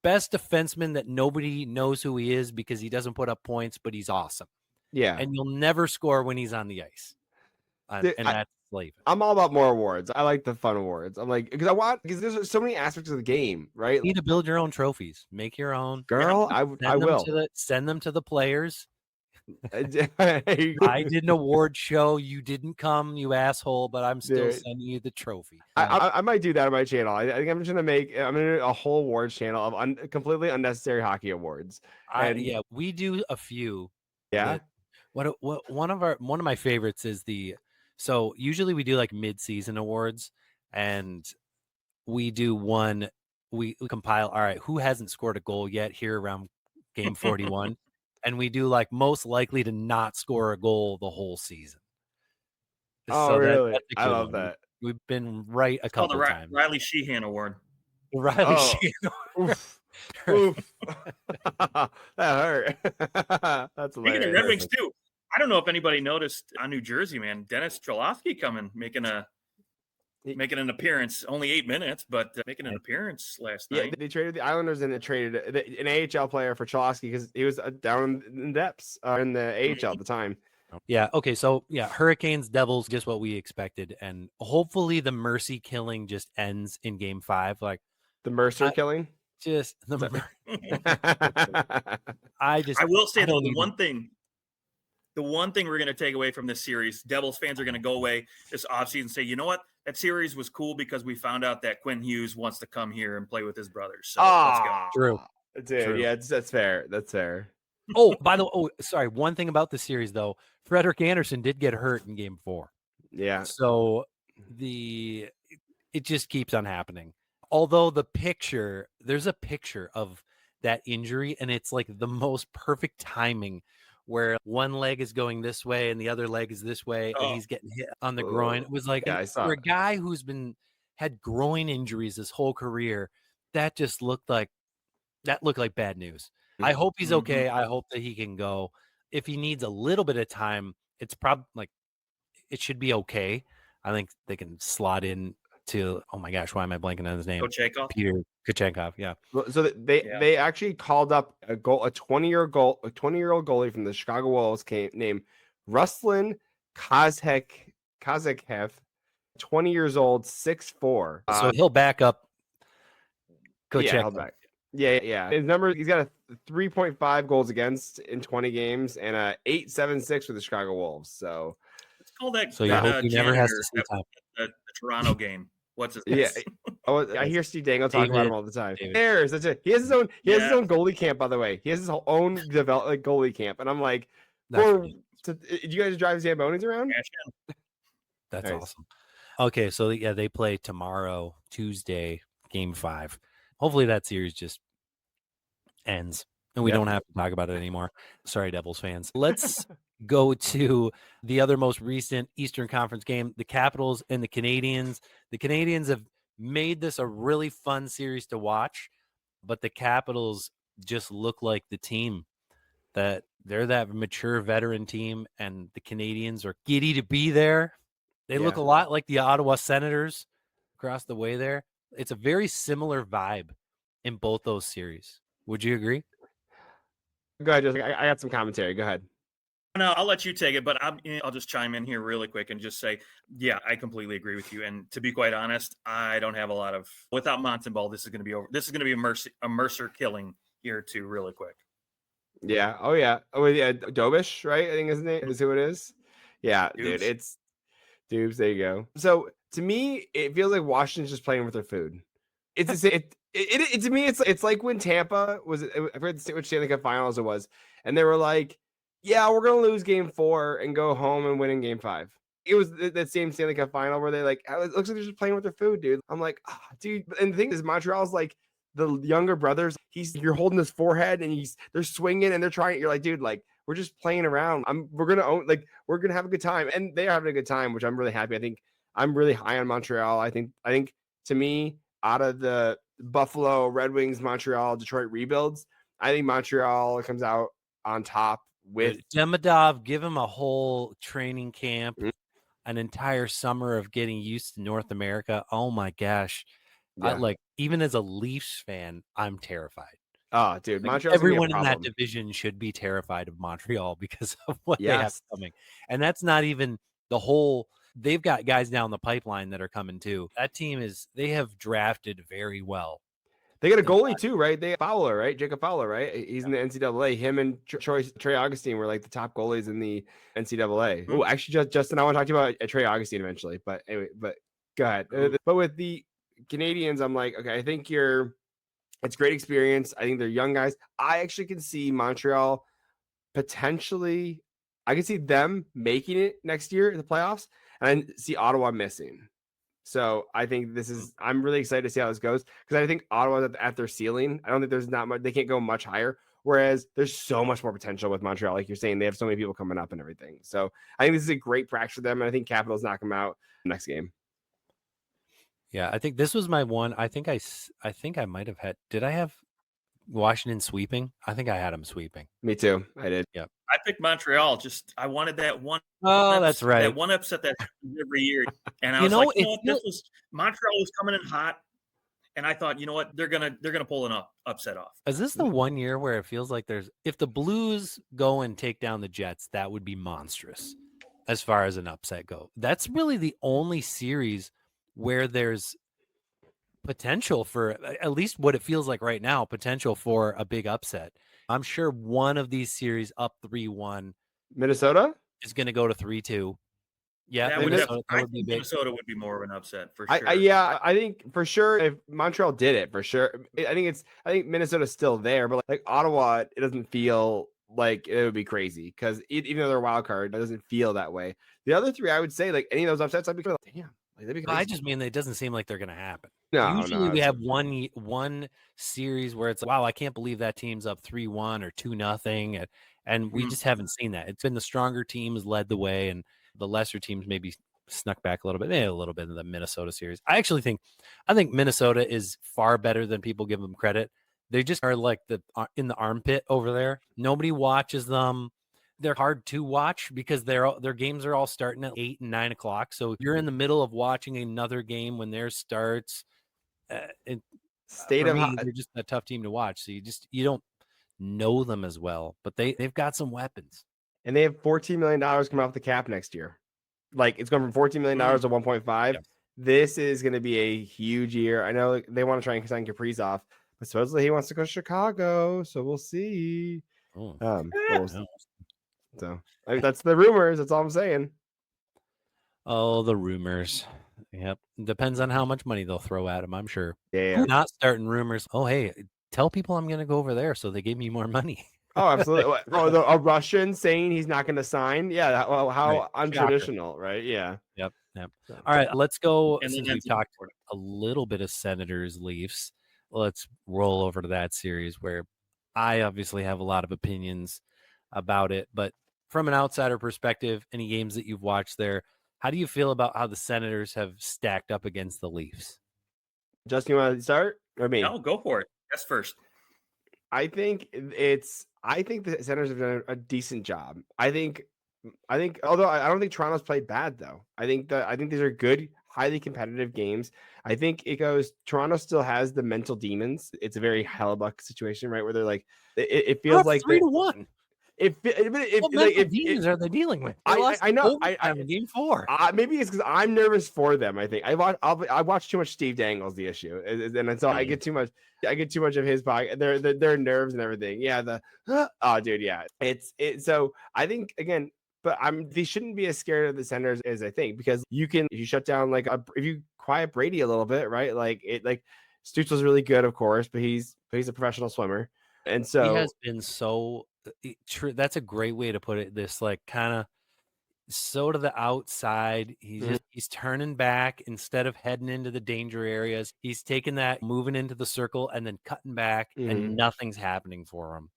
best defenseman that nobody knows who he is because he doesn't put up points, but he's awesome. Yeah. and you'll never score when he's on the ice. Dude, And that's Sullivan. I'm all about more awards. I like the fun awards. I'm like, because there's so many aspects of the game, right? You need to build your own trophies. Make your own. Girl, I will. Send them to the players. I I did an award show. You didn't come, you asshole, but I'm still Dude. sending you the trophy. I might do that on my channel. I think I'm just gonna do a whole awards channel of completely unnecessary hockey awards. Yeah, we do a few. Yeah. What one of my favorites is so usually we do like mid-season awards, and we do one. We compile. All right, who hasn't scored a goal yet here around game 41, and we do like most likely to not score a goal the whole season. Oh, So really? that's a I good love one. that. We've been right a couple the times. Riley Sheehan Award. Riley Oh. Sheehan. Oof. Oof. That hurt. That's Speaking of hilarious. Red Wings too, I don't know if anybody noticed on New Jersey, man, Dennis Cholowski making an appearance. Only 8 minutes, but making an appearance last Yeah, night. they traded the Islanders and they traded an AHL player for Cholowski because he was down in the depths in the AHL at the time. Yeah. Okay. So yeah, Hurricanes, Devils, just what we expected, and hopefully the mercy killing just ends in Game 5. Like The Mercer killing. just the. I will say though, the one thing we're going to take away from this series, Devils fans are going to go away this offseason and say, you know what? That series was cool because we found out that Quinn Hughes wants to come here and play with his brothers. So let's go. True. Dude, True. yeah, that's fair. That's fair. Oh, by the way, sorry. One thing about the series though, Frederik Andersen did get hurt in Game 4. Yeah. So it just keeps on happening. Although there's a picture of that injury, and it's like the most perfect timing where one leg is going this way and the other leg is this way, and he's getting hit on the groin. It was like, Yeah, I saw for a it. guy who's had groin injuries his whole career, that looked like bad news. I hope he's okay. I hope that he can go. If he needs a little bit of time, it's probably like it should be okay. I think they can slot in to, oh my gosh, why am I blanking on his name? Peter Kochenkov. Yeah. So they actually called up a 20-year-old goalie from the Chicago Wolves named Ruslan Kazakhev, 20 years old, 6'4". So he'll back up Kochenkov. Yeah, he'll back. Yeah. His number, he's got a 3.5 goals against in 20 games and a 8.76 for the Chicago Wolves. So let's call that. So you hope he never has to see time. The Toronto game. What's his name? Yeah. I hear Steve Dangle talk about him all the time. David. That's it. He has his own goalie camp, by the way. He has his own goalie camp. And I'm like, did you guys drive Zambonis around? That's Nice. awesome. Okay, so yeah, they play tomorrow, Tuesday, Game 5. Hopefully that series just ends and we don't have to talk about it anymore. Sorry, Devils fans. Let's go to the other most recent Eastern Conference game, the Capitals and the Canadiens. The Canadiens have made this a really fun series to watch, but the Capitals just look like the team that they're that mature veteran team, and the Canadiens are giddy to be there. They look a lot like the Ottawa Senators across the way there. It's a very similar vibe in both those series. Would you agree? Go ahead, Jessica. I got some commentary. Go ahead. No, I'll let you take it, but I'll just chime in here really quick and just say, yeah, I completely agree with you. And to be quite honest, I don't have a lot of without Montembeault. This is going to be over. This is going to be a Mercer killing here too, really quick. Yeah. Oh yeah. Dobish, right? I think his name is who it is. Yeah, Dubes. dude. It's Dubes. There you go. So to me, it feels like Washington's just playing with their food. It's to me, it's like when Tampa was. I forget which Stanley Cup Finals it was, and they were like, "Yeah, we're gonna lose Game 4 and go home and win in Game 5." It was that same Stanley Cup Final where they like, it looks like they're just playing with their food, dude. I'm like, dude. And the thing is, Montreal's like the younger brothers. You're holding his forehead and they're swinging and they're trying. You're like, dude, like we're just playing around. We're gonna have a good time, and they are having a good time, which I'm really happy. I think I'm really high on Montreal. I think to me, out of the Buffalo, Red Wings, Montreal, Detroit rebuilds, I think Montreal comes out on top with Demidov. Give him a whole training camp, an entire summer of getting used to North America. Oh my gosh. Yeah. Even as a Leafs fan, I'm terrified. Oh, dude, Like, Montreal's gonna be a everyone in that problem. division should be terrified of Montreal because of what they have Yes. coming. And that's not even the whole they've got guys down the pipeline that are coming too. That team they have drafted very well. They got a in the goalie last- too, right? They Fowler, right? Jacob Fowler, right? He's in the NCAA. Him and Trey Augustine were like the top goalies in the NCAA. Oh, actually, Justin, I want to talk to you about Trey Augustine eventually. But anyway, but go ahead. But with the Canadiens, I'm like, okay, I think it's great experience. I think they're young guys. I actually can see Montreal potentially. I can see them making it next year in the playoffs, and I see Ottawa missing. So I think I'm really excited to see how this goes because I think Ottawa's at their ceiling. I don't think there's not much, they can't go much higher. Whereas there's so much more potential with Montreal. Like you're saying, they have so many people coming up and everything. So I think this is a great practice for them. And I think Capitals knock them out next game. Yeah, I think this was my one. I think I might have did I have Washington sweeping? I think I had them sweeping. Me too. I did. Yeah. I picked Montreal. I wanted that one. Oh, that's right. That one upset that happens every year. And I You was know, like, you know what? Montreal was coming in hot. And I thought, you know what? They're gonna pull an upset off. Is this the one year where it feels like if the Blues go and take down the Jets, that would be monstrous as far as an upset go. That's really the only series where there's potential for, at least what it feels like right now, potential for a big upset. I'm sure one of these series up 3-1 Minnesota is going to go to 3-2. Yeah, that would be big. Minnesota would be more of an upset for sure. I think for sure if Montreal did it for sure. I think Minnesota's still there, but like Ottawa, it doesn't feel like it would be crazy because even though they're a wild card, it doesn't feel that way. The other three, I would say, like any of those upsets, I'd be like, damn. Like, that'd be crazy. I just mean it doesn't seem like they're going to happen. No, usually we have one series where it's like, wow, I can't believe that team's up 3-1 or 2-0, and we just haven't seen that. It's been the stronger teams led the way, and the lesser teams maybe snuck back a little bit, maybe a little bit in the Minnesota series. I think Minnesota is far better than people give them credit. They just are like in the armpit over there. Nobody watches them. They're hard to watch because their games are all starting at 8 and 9 o'clock. So you're in the middle of watching another game when theirs starts. They're just a tough team to watch. So you don't know them as well, but they've got some weapons. And they have $14 million coming off the cap next year. Like it's going from $14 million to 1.5. Yep. This is going to be a huge year. I know they want to try and sign Kaprizov, but supposedly he wants to go to Chicago. So we'll see. So that's the rumors. That's all I'm saying. Oh, the rumors. Yep. Depends on how much money they'll throw at him, I'm sure. Yeah. Not starting rumors. Oh, hey, tell people I'm going to go over there so they give me more money. Oh, absolutely. A Russian saying he's not going to sign. Yeah. Well, how right. untraditional, right? Yeah. Yep. All right. Let's go. Since we talked a little bit of Senators Leafs, let's roll over to that series where I obviously have a lot of opinions about it. But from an outsider perspective, any games that you've watched there, how do you feel about how the Senators have stacked up against the Leafs? Justin, you want to start or me? No, go for it. That's first. I think the Senators have done a decent job. I think, although I don't think Toronto's played bad though. I think these are good, highly competitive games. I think Toronto still has the mental demons. It's a very Hellebuck situation, right? Where they're like, it feels like 3-1. What demons are they dealing with? I know. I game 4. Maybe it's because I'm nervous for them. I think I watch too much Steve Dangle's the issue, and so I get too much of his body, their nerves and everything. Yeah, oh dude, yeah. So I think again, but they shouldn't be as scared of the Senators as I think, because if you shut down if you quiet Brady a little bit, right? Stützle's really good, of course, but he's a professional swimmer, and so he has been so. True, that's a great way to put it. This kind of so to the outside. He's turning back instead of heading into the danger areas. He's taking that, moving into the circle, and then cutting back, and nothing's happening for him.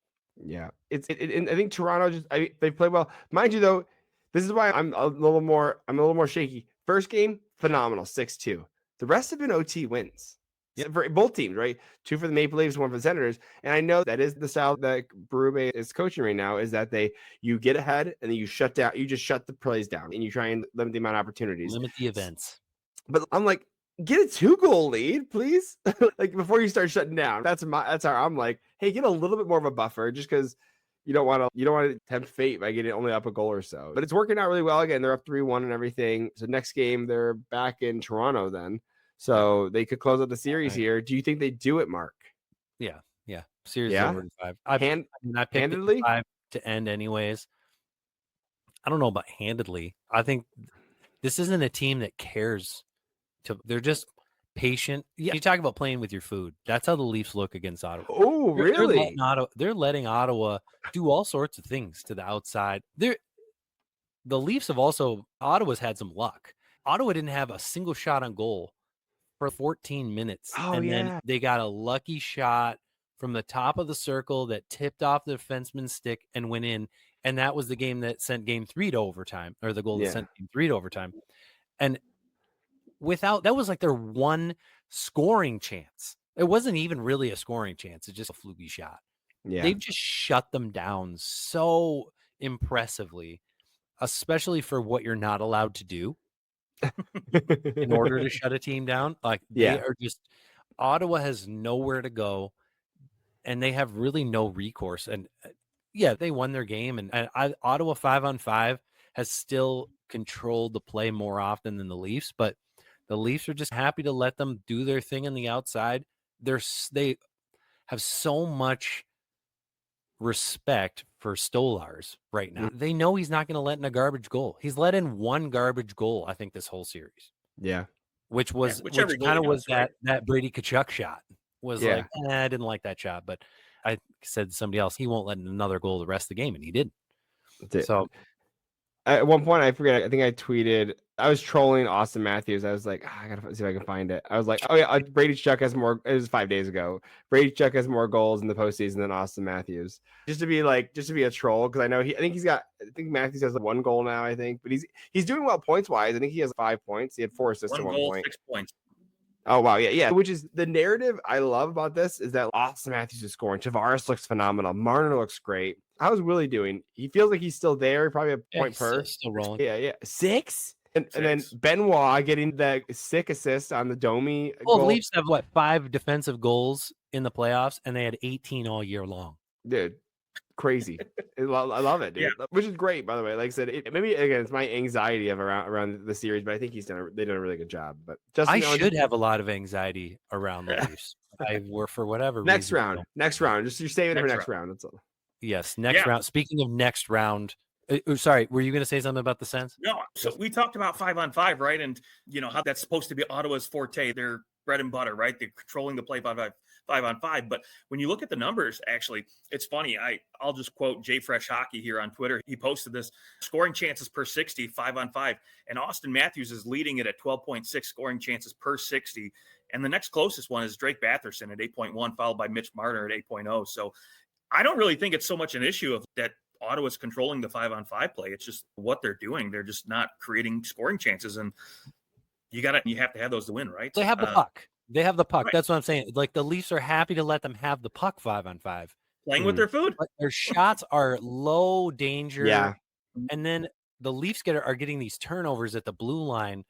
Yeah, I think Toronto they play well. Mind you, though, this is why I'm a little more shaky. First game, phenomenal, 6-2. The rest have been OT wins. Yeah, for both teams, right? 2 for the Maple Leafs, 1 for the Senators. And I know that is the style that Berube is coaching right now, is that you get ahead and then you shut down, you just shut the plays down and you try and limit the amount of opportunities. Limit the events. But I'm like, get a 2-goal lead, please. Like before you start shutting down. That's how I'm like, hey, get a little bit more of a buffer just because you don't want to tempt fate by getting only up a goal or so. But it's working out really well. Again, they're up 3-1 and everything. So next game they're back in Toronto then. So they could close out the series here. Do you think they do it, Mark? Yeah. Series Yeah? over in 5. I picked handedly? 5 to end anyways. I don't know about handedly. I think this isn't a team that cares. They're just patient. Yeah, you talk about playing with your food. That's how the Leafs look against Ottawa. Oh, really? They're letting Ottawa do all sorts of things to the outside. The Leafs have also, Ottawa's had some luck. Ottawa didn't have a single shot on goal for 14 minutes. Oh, and yeah. then they got a lucky shot from the top of the circle that tipped off the defenseman's stick and went in. And that was the game that sent game 3 to overtime, or the goal that sent game 3 to overtime. And that was like their one scoring chance. It wasn't even really a scoring chance. It's just a fluky shot. Yeah. They've just shut them down so impressively, especially for what you're not allowed to do in order to shut a team down. Like they are just, Ottawa has nowhere to go and they have really no recourse. And they won their game. And Ottawa 5-on-5 has still controlled the play more often than the Leafs, but the Leafs are just happy to let them do their thing on the outside. They have so much respect for Stolarz right now. They know he's not going to let in a garbage goal. He's let in one garbage goal, I think, this whole series. Yeah. Which kind of was that Brady Tkachuk shot. Was like, I didn't like that shot, but I said to somebody else, he won't let in another goal the rest of the game, and he didn't. So at one point, I forget, I think I tweeted, I was trolling Austin Matthews. I was like, I gotta see if I can find it. I was like, oh yeah, Brady Tkachuk has more. It was 5 days ago. Brady Tkachuk has more goals in the postseason than Austin Matthews. Just to be a troll, because I think Matthews has 1 goal now. I think, but he's doing well points wise. I think he has 5 points. He had 4 assists at 1 goal, point. 6 points. Oh wow, yeah. Which is the narrative I love about this is that Austin Matthews is scoring. Tavares looks phenomenal. Marner looks great. How's Willie doing? He feels like he's still there, probably a point per. Still rolling. Yeah. 6? And then Benoit getting the sick assist on the Domi goal. The Leafs have 5 defensive goals in the playoffs, and they had 18 all year long. Dude, crazy. I love it, dude. Yeah. Which is great, by the way. Like I said, maybe again it's my anxiety of around the series, but I think they done a really good job. But I should have a lot of anxiety around the Leafs. I were for whatever next reason. Next round. Just you're saving it for next round. That's all. Yes, next round. Speaking of next round, sorry, were you going to say something about the Sens? No, so we talked about 5-on-5, right? And how that's supposed to be Ottawa's forte, their bread and butter, right? They're controlling the play 5-on-5. But when you look at the numbers, actually, it's funny. I'll just quote Jay Fresh Hockey here on Twitter. He posted this: scoring chances per 60, 5-on-5, and Austin Matthews is leading it at 12.6 scoring chances per 60. And the next closest one is Drake Batherson at 8.1, followed by Mitch Marner at 8.0. So I don't really think it's so much an issue of that Ottawa's controlling the 5-on-5 play. It's just what they're doing. They're just not creating scoring chances, and you have to have those to win, right? They have the puck. They have the puck. Right. That's what I'm saying. Like the Leafs are happy to let them have the puck 5-on-5. Playing with their food. But their shots are low danger. Yeah. And then the Leafs are getting these turnovers at the blue line,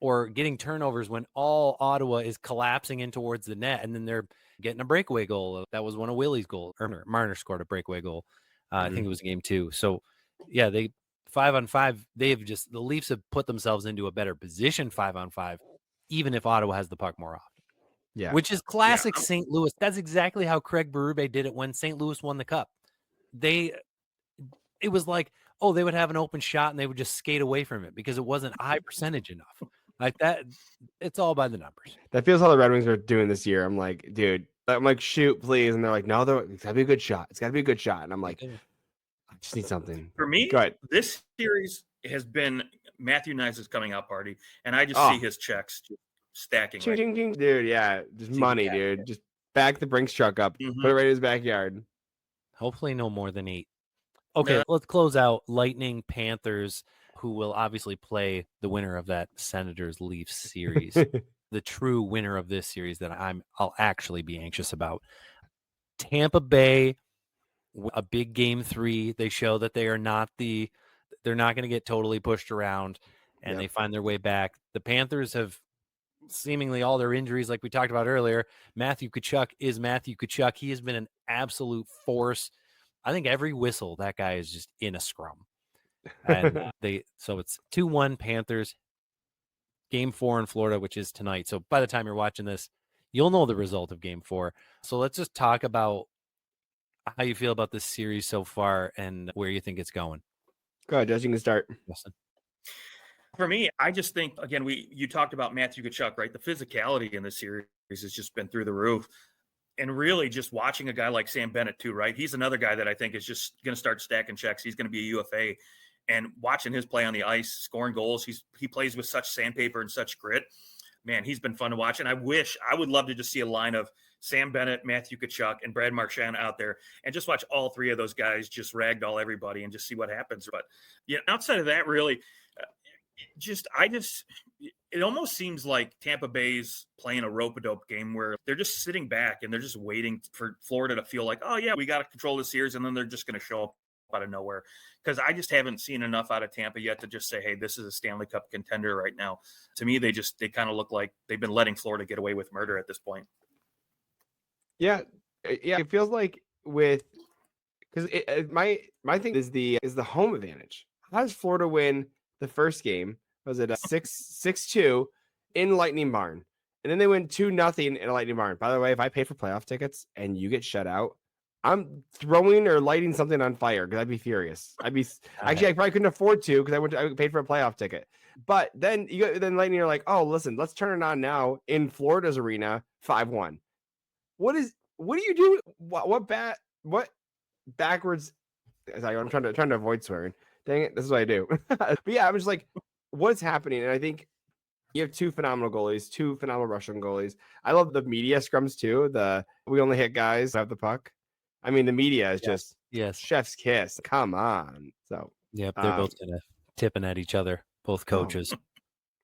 or getting turnovers when all Ottawa is collapsing in towards the net, and then they're getting a breakaway goal. That was one of Willie's goals. Marner scored a breakaway goal. I think it was game 2. So, yeah, they 5-on-5. The Leafs have put themselves into a better position 5-on-5, even if Ottawa has the puck more often. Yeah, which is classic St. Louis. That's exactly how Craig Berube did it when St. Louis won the cup. It was like, they would have an open shot and they would just skate away from it because it wasn't high percentage enough. Like that, it's all by the numbers. That feels how the Red Wings are doing this year. I'm like, dude, shoot, please. And they're like, no, it's gotta be a good shot. It's gotta be a good shot. And I'm like, I just need something. For me, this series has been Matthew Nice's coming out party. And I just see his checks just stacking. Ching, ching, ching. Dude, yeah. Just money, dude. Just back the Brinks truck up. Put it right in his backyard. Hopefully no more than 8. Okay, let's close out Lightning Panthers, who will obviously play the winner of that Senators Leafs series. The true winner of this series that I'll actually be anxious about. Tampa Bay, a big game 3. They show that they're not going to get totally pushed around, and they find their way back. The Panthers have seemingly all their injuries, like we talked about earlier. Matthew Tkachuk is Matthew Tkachuk. He has been an absolute force. I think every whistle, that guy is just in a scrum. And so it's 2-1 Panthers. Game 4 in Florida, which is tonight. So by the time you're watching this, you'll know the result of Game 4. So let's just talk about how you feel about this series so far and where you think it's going. Go ahead, Jess, you can start. Justin. For me, I just think, again, you talked about Matthew Tkachuk, right? The physicality in this series has just been through the roof. And really just watching a guy like Sam Bennett too, right? He's another guy that I think is just going to start stacking checks. He's going to be a UFA. And watching his play on the ice, scoring goals, he plays with such sandpaper and such grit. Man, he's been fun to watch. And I would love to just see a line of Sam Bennett, Matthew Tkachuk, and Brad Marchand out there and just watch all three of those guys just ragdoll everybody and just see what happens. But yeah, outside of that, really, it almost seems like Tampa Bay's playing a rope-a-dope game where they're just sitting back and they're just waiting for Florida to feel like, oh yeah, we got to control the series. And then they're just going to show up out of nowhere. Because I just haven't seen enough out of Tampa yet to just say, hey, this is a Stanley Cup contender right now. To me, they kind of look like they've been letting Florida get away with murder at this point. Yeah. It feels like because my thing is the home advantage. How does Florida win the first game? Was it a 6-2 in Lightning Barn? And then they win 2-0 in a Lightning Barn. By the way, if I paid for playoff tickets and you get shut out, I'm throwing or lighting something on fire because I'd be furious. I probably couldn't afford to because I paid for a playoff ticket. But then Lightning are like, oh, listen, let's turn it on now in Florida's arena, 5-1. What do you do? What backwards? I'm trying to avoid swearing. Dang it, this is what I do. But yeah, I'm just like, what's happening? And I think you have two phenomenal goalies, two phenomenal Russian goalies. I love the media scrums too. We only hit guys who have the puck. I mean, the media is just chef's kiss. Come on. So yep, they're both kind of tipping at each other. Both coaches,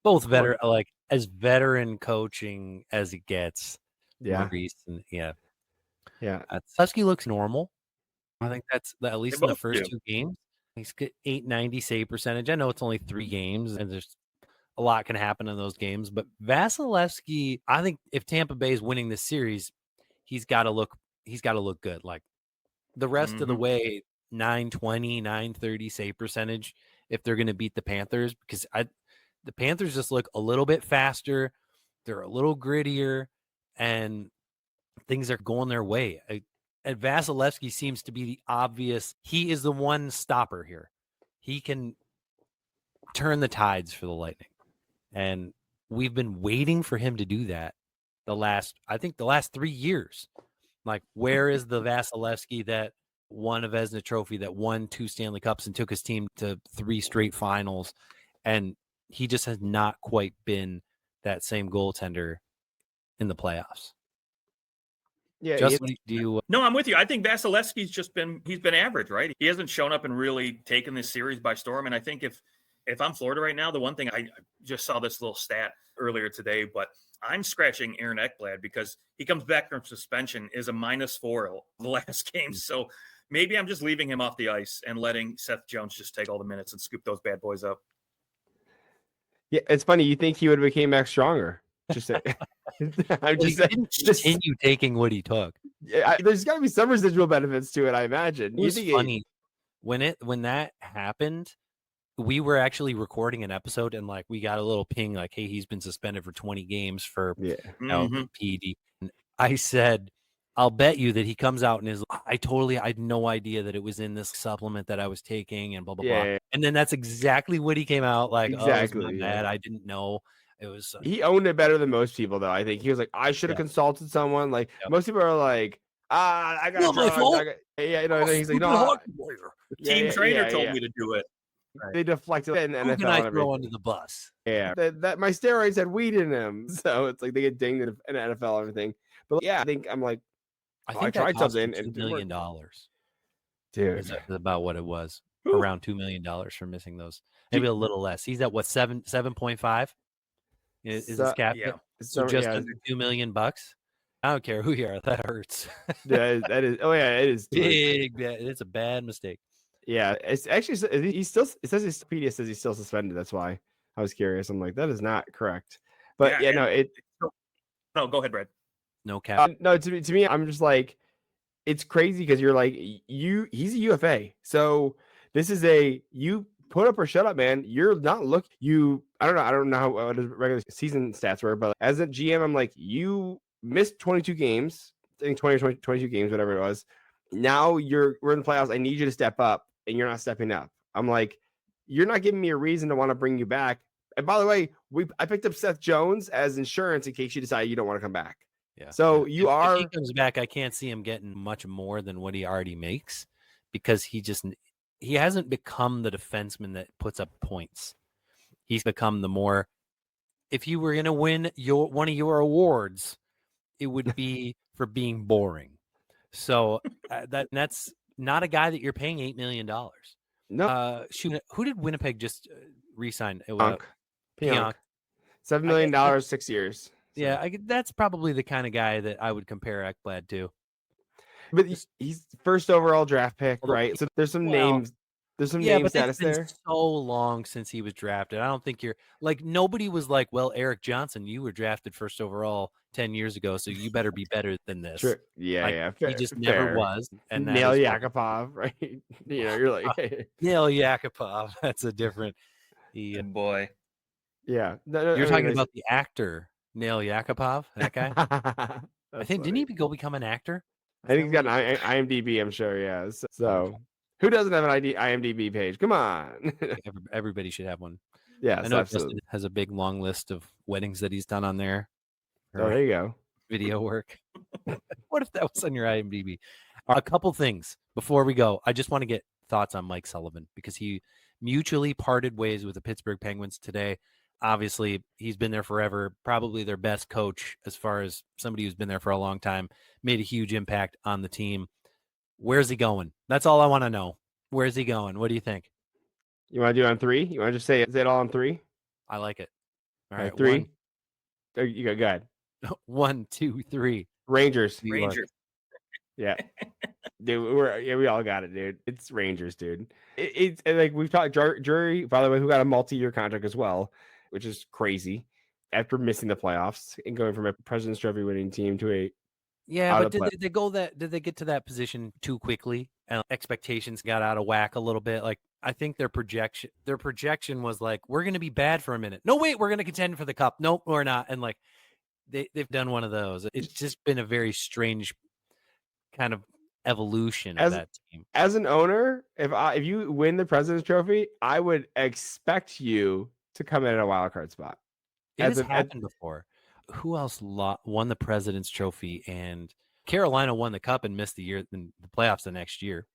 both veteran, like as veteran coaching as it gets. Yeah, Maurice and yeah. Husky looks normal. I think that's at least in the first two games. He's got 890 save percentage. I know it's only 3 games, and there's a lot can happen in those games. But Vasilevsky, I think if Tampa Bay is winning this series, he's got to look good. Like the rest of the way, 920, 930 save percentage if they're going to beat the Panthers, because the Panthers just look a little bit faster. They're a little grittier, and things are going their way. And Vasilevsky seems to be the obvious. He is the one stopper here. He can turn the tides for the Lightning. And we've been waiting for him to do that the last 3 years. Like, where is the Vasilevsky that won a Vezina Trophy, that won 2 Stanley Cups and took his team to 3 straight finals? And he just has not quite been that same goaltender in the playoffs. Yeah. Justin, do you? No, I'm with you. I think Vasilevsky's he's been average, right? He hasn't shown up and really taken this series by storm. And I think if I'm Florida right now, the one thing I just saw this little stat earlier today, but I'm scratching Aaron Ekblad because he comes back from suspension, is a -4 the last game. So maybe I'm just leaving him off the ice and letting Seth Jones just take all the minutes and scoop those bad boys up. Yeah, it's funny. You think he would have became back stronger? Just I'm just didn't continue taking what he took. Yeah, there's got to be some residual benefits to it, I imagine. It was funny when that happened. We were actually recording an episode, and like we got a little ping, like, "Hey, he's been suspended for 20 games for PD." And I said, "I'll bet you that he comes out and is." I had no idea that it was in this supplement that I was taking, and blah blah blah. And then that's exactly what he came out like. Exactly. Oh, it was my bad. I didn't know. It was. He owned it better than most people, though. I think he was like, "I should have consulted someone." Like most people are like, I got drugged. He's like, "No." The team trainer told me to do it. Right. They deflected in NFL. Who can I throw under the bus? Yeah, that my steroids had weed in them, so it's like they get dinged in NFL and everything. But yeah, I think I tried something. $2 million, dude. Is about what it was. Around $2 million for missing those. Maybe a little less. He's at what 7.5? Is his cap? Yeah. So just under $2 million. I don't care who you are. That hurts. Yeah, that is. Oh yeah, it is big. It's a bad mistake. Yeah, it's actually it says Wikipedia says he's still suspended. That's why I was curious. I'm like, that is not correct. But Yeah, no, No, go ahead, Brad. No cap. no, to me, I'm just like, it's crazy because you're like, he's a UFA. So this is you put up or shut up, man. You're not I don't know what his regular season stats were, but as a GM, I'm like, you missed 22 games, I think 22 games, whatever it was. Now we're in the playoffs. I need you to step up, and you're not stepping up. I'm like, you're not giving me a reason to want to bring you back. And by the way, I picked up Seth Jones as insurance in case you decide you don't want to come back. Yeah. So If he comes back, I can't see him getting much more than what he already makes because he hasn't become the defenseman that puts up points. He's become the more. If you were going to win one of your awards, it would be for being boring. So that's not a guy that you're paying $8 million. No. Who did Winnipeg just re-sign? Pionk. $7 million, 6 years. So. Yeah, that's probably the kind of guy that I would compare Ekblad to. But he's first overall draft pick, right? So there's some names. There's some name status there. It's been so long since he was drafted. I don't think you're like nobody was like, well, Eric Johnson, you were drafted first overall 10 years ago, so you better be better than this. True. Yeah. He just never was. And Nail Yakupov, right? You're like Nail Yakupov. That's a different. Boy. Yeah. You're talking about the actor Nail Yakupov, that guy. I think funny. Didn't he go become an actor? I think he's got an IMDb. I'm sure. Yeah. So. Who doesn't have an IMDb page? Come on. Everybody should have one. Yeah, I know absolutely. Justin has a big long list of weddings that he's done on there. Oh, there you go. Video work. What if that was on your IMDb? A couple things before we go. I just want to get thoughts on Mike Sullivan because he mutually parted ways with the Pittsburgh Penguins today. Obviously, he's been there forever, probably their best coach as far as somebody who's been there for a long time, made a huge impact on the team. Where's he going? That's all I want to know. Where's he going? What do you think? You want to do it on 3? You want to just say it all on 3? I like it. All right, 3. There you go. Go ahead. 1, 2, 3. Rangers. Yeah. Dude, we all got it, dude. It's Rangers, dude. It's like we've talked. Drury, by the way, who got a multi-year contract as well, which is crazy after missing the playoffs and going from a President's Trophy winning team to a. Yeah, but did they get to that position too quickly and expectations got out of whack a little bit? Like I think their projection was like, we're going to be bad for a minute. No, wait, we're going to contend for the cup. Nope, we're not. And like they've done one of those. It's just been a very strange kind of evolution of that team. As an owner, if you win the President's Trophy, I would expect you to come in at a wild card spot. It has happened before. Who else won the President's Trophy? And Carolina won the cup and missed the playoffs the next year.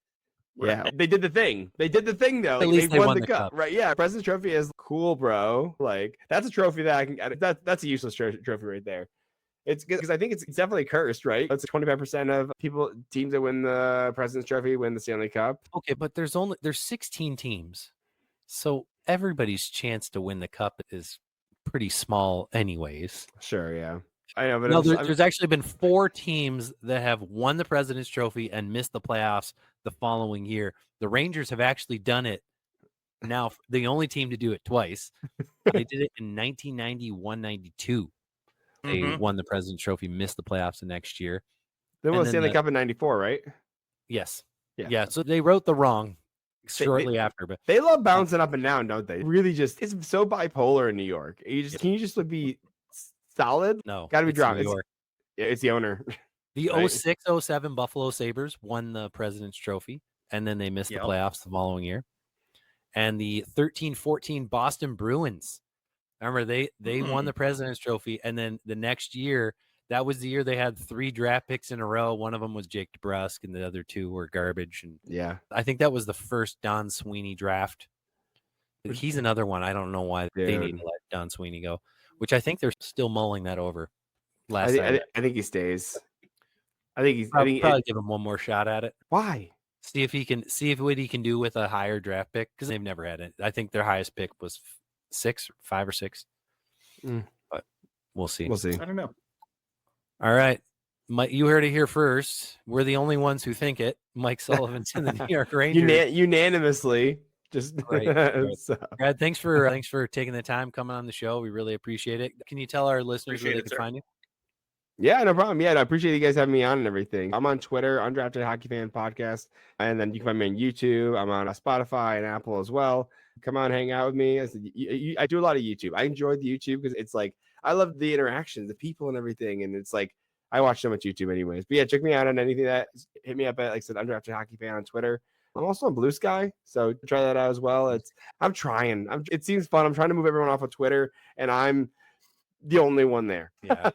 Yeah, they did the thing. Though. At least they won the cup. Right? Yeah, President's Trophy is cool, bro. Like that's a trophy that I can. That's a useless trophy right there. It's because I think it's definitely cursed, right? It's 25% of teams that win the President's Trophy win the Stanley Cup. Okay, but there's 16 teams, so everybody's chance to win the cup is pretty small anyways. Sure, yeah. I know, but there's actually been 4 teams that have won the President's Trophy and missed the playoffs the following year. The Rangers have actually done it now. The only team to do it twice. They did it in 1991-92. They won the President's Trophy, missed the playoffs the next year. They won the Stanley Cup in 94, right? Yes. Yeah. So they wrote the wrong shortly after, but they love bouncing up and down, don't they? Really, it's so bipolar in New York. Can you just be solid? No, got to be drunk. It's the owner. The 06-07 Buffalo Sabres won the President's Trophy, and then they missed the playoffs the following year. And the 13-14 Boston Bruins, remember they won the President's Trophy, and then the next year, that was the year they had 3 draft picks in a row. One of them was Jake DeBrusk, and the other 2 were garbage. And yeah, I think that was the first Don Sweeney draft. He's another one. I don't know why they need to let Don Sweeney go, which I think they're still mulling that over. I think he stays. I think he's probably give him one more shot at it. Why? See what he can do with a higher draft pick, because they've never had it. I think their highest pick was 5 or 6. But we'll see. I don't know. All right. You heard it here first. We're the only ones who think it. Mike Sullivan's in the New York Rangers. Unanimously. Just Great. so. Brad, thanks for taking the time coming on the show. We really appreciate it. Can you tell our listeners Appreciate where they it, can sir. find you? Yeah, no problem. Yeah, I appreciate you guys having me on and everything. I'm on Twitter, Undrafted Hockey Fan Podcast, and then you can find me on YouTube. I'm on Spotify and Apple as well. Come on, hang out with me. I do a lot of YouTube. I enjoy the YouTube because it's like I love the interactions, the people, and everything. And it's like I watch so much YouTube, anyways. But yeah, check me out on anything that hit me up at, like I said, Undrafted Hockey Fan on Twitter. I'm also on Blue Sky, so try that out as well. I'm trying. It seems fun. I'm trying to move everyone off of Twitter, and I'm the only one there. Yeah,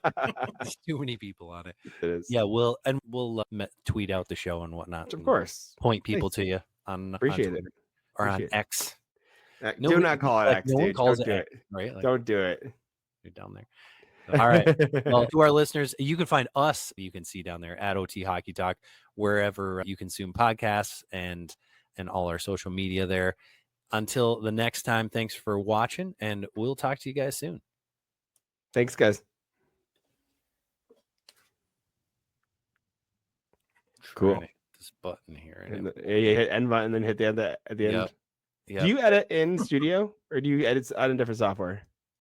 there's too many people on it. It is. Yeah, we'll tweet out the show and whatnot. Of and course. point people Thanks. to you on Appreciate Twitter it. or on Appreciate it. X. Do Nobody- not call it like, X, no one dude. calls Don't do X, it. right? Like, Don't do it. you're down there. All right. Well, to our listeners, you can find us, you can see down there at OT Hockey Talk, wherever you consume podcasts and all our social media there. Until the next time, thanks for watching, and we'll talk to you guys soon. Thanks, guys. Cool. Trying to hit this button here. And you hit end button and then hit the end at the end. Yep. Do you edit in studio or do you edit on a different software?